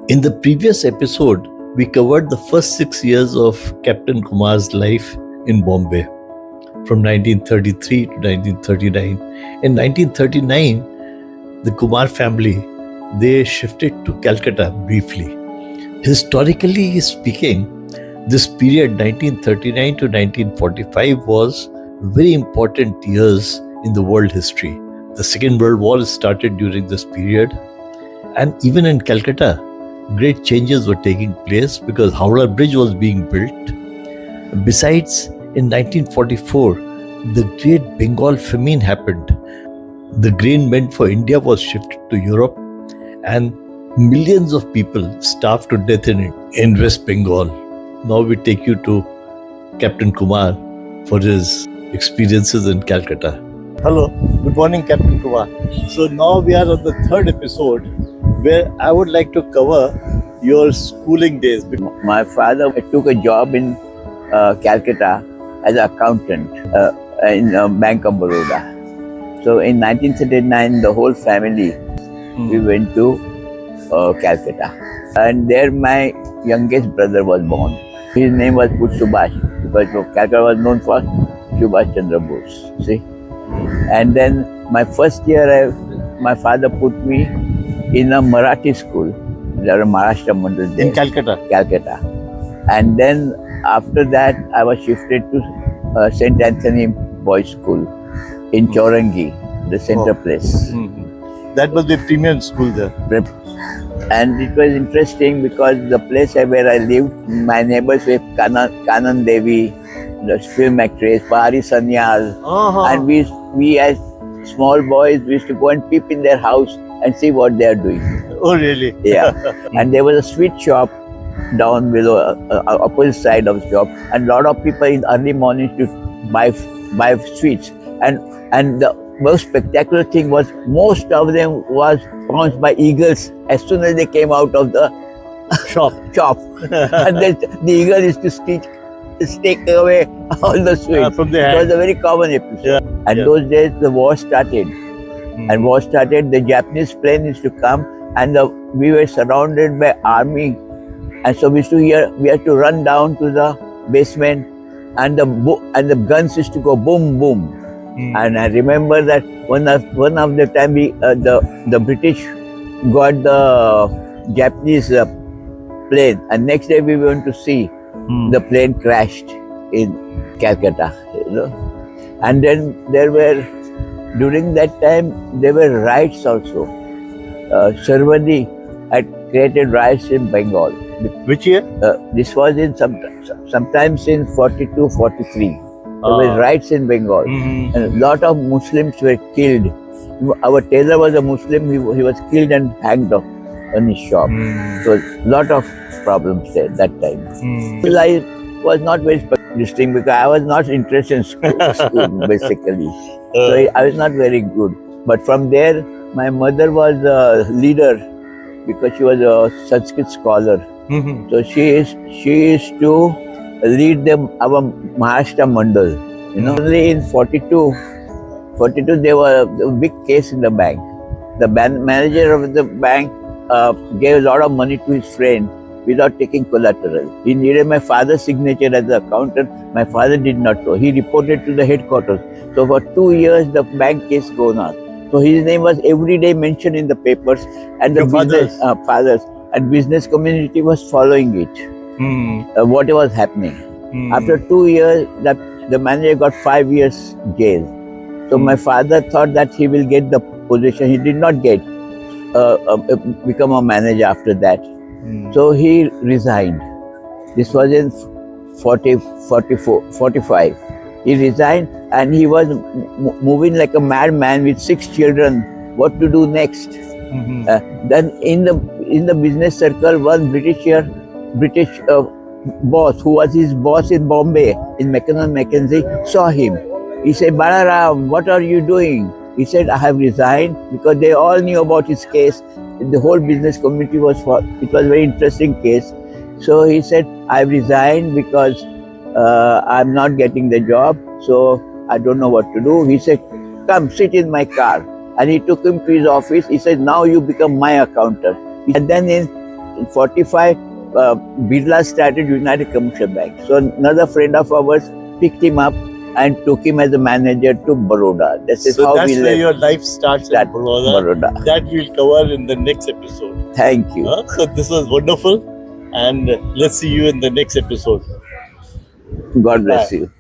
In the previous episode, we covered the first 6 years of Captain Kumar's life in Bombay from 1933 to 1939. In 1939, the Kumar family they shifted to Calcutta briefly. Historically speaking, this period 1939 to 1945 was very important years in the world history. The Second World War started during this period, and even in Calcutta, great changes were taking place because Howrah Bridge was being built. Besides, in 1944, the Great Bengal Famine happened. The grain meant for India was shifted to Europe, and millions of people starved to death in West Bengal. Now we take you to Captain Kumar for his experiences in Calcutta. Hello, good morning, Captain Kumar. So now we are on the third episode where I would like to cover your schooling days. My father took a job in Calcutta as an accountant in Bank of Baroda. So in 1939, the whole family, we went to Calcutta. And there my youngest brother was born. His name was Put Subhash because Calcutta was known for Subhash Chandra Bose. See? And then my first year, my father put me in a Marathi school. There are Maharashtra Mandal there. In Calcutta? Calcutta. And then after that, I was shifted to St. Anthony Boys School in Chaurangi, the center place. That was the premium school there. And it was interesting because the place where I lived, my neighbors were Kanan Devi, the film actress, Pahari Sanyal. And we as small boys, we used to go and peep in their house and see what they are doing. Oh, really? Yeah. And there was a sweet shop down below, opposite side of the shop, and a lot of people in early mornings to buy sweets. And the most spectacular thing was most of them was pounced by eagles as soon as they came out of the shop. And the eagle used to take away all the sweets. From the It hand. was a very common episode. And those days the war started. And war started, the Japanese plane used to come, and we were surrounded by army. And so we had to run down to the basement, and the guns used to go boom, boom. And I remember that one of the time the British got the Japanese plane, and next day we went to see the plane crashed in Calcutta. And then during that time there were riots also. Sarvadi had created riots in Bengal. Which year? This was in sometimes in 42, 43. There were riots in Bengal, and a lot of Muslims were killed. Our tailor was a Muslim. He was killed and hanged on his shop. So a lot of problems there that time. Life was not very interesting because I was not interested in school basically. So I was not very good. But from there, my mother was a leader because she was a Sanskrit scholar. So she used to lead our Maharashtra Mandal. Only in 42 there was a big case in the bank. The manager of the bank gave a lot of money to his friend without taking collateral. He needed my father's signature as the accountant. My father did not know. He reported to the headquarters. So for 2 years, the bank case going on. So his name was every day mentioned in the papers, and the fathers and business community was following it. What was happening. After 2 years, the manager got 5 years jail. So my father thought that he will get the position. He did not get become a manager after that. So he resigned. This was in 45. He resigned, and he was moving like a madman with 6 children. What to do next? Then in the business circle, one British boss, who was his boss in Bombay, in Mackenzie, saw him. He said, "Balaram, what are you doing?" He said, "I have resigned," because they all knew about his case. The whole business community it was a very interesting case. So he said, "I've resigned because I'm not getting the job, so I don't know what to do." He said, "Come, sit in my car." And he took him to his office. He said, "Now you become my accountant." And then in 45, Birla started United Commercial Bank. So another friend of ours picked him up and took him as a manager to Baroda. This is So how that's we where left your life starts in that Baroda. Baroda. That we'll cover in the next episode. Thank you. So this was wonderful, and let's see you in the next episode. God bless Bye. you.